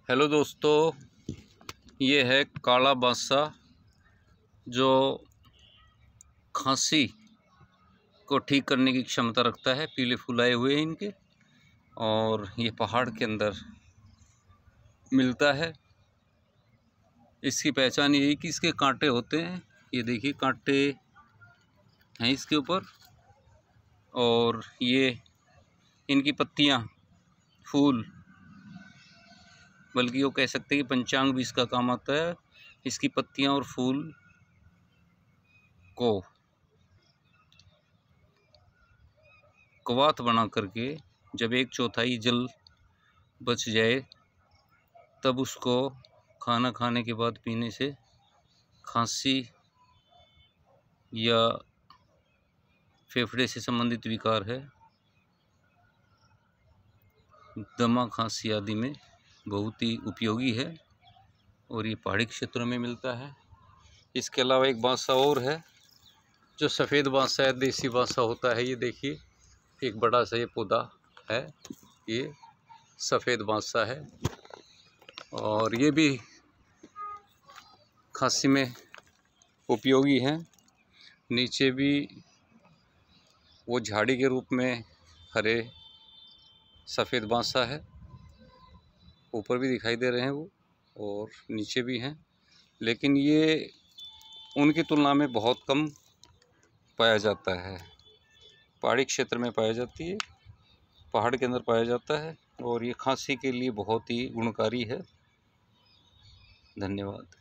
Hello दोस्तों, ये है काला बादशाह जो खांसी को ठीक करने की क्षमता रखता है। पीले फूल आए हुए हैं इनके, और ये पहाड़ के अंदर मिलता है। इसकी पहचान यही कि इसके कांटे होते हैं। ये देखिए कांटे हैं इसके ऊपर, और ये इनकी पत्तियां, फूल, बल्कि वो कह सकते हैं कि पंचांग भी इसका काम आता है। इसकी पत्तियां और फूल को कवात बना करके जब 1/4 जल बच जाए तब उसको खाना खाने के बाद पीने से खांसी या फेफड़े से संबंधित विकार है, दमा, खांसी आदि में बहुत ही उपयोगी है, और ये पहाड़ी क्षेत्रों में मिलता है। इसके अलावा एक बांसा और है जो सफ़ेद बांसा है, देसी बांसा होता है। ये देखिए एक बड़ा सा ये पौधा है, ये सफ़ेद बांसा है, और ये भी खांसी में उपयोगी है। नीचे भी वो झाड़ी के रूप में हरे सफ़ेद बांसा है, ऊपर भी दिखाई दे रहे हैं वो, और नीचे भी हैं, लेकिन ये उनकी तुलना में बहुत कम पाया जाता है। पहाड़ी क्षेत्र में पाया जाती है, पहाड़ के अंदर पाया जाता है, और ये खांसी के लिए बहुत ही गुणकारी है। धन्यवाद।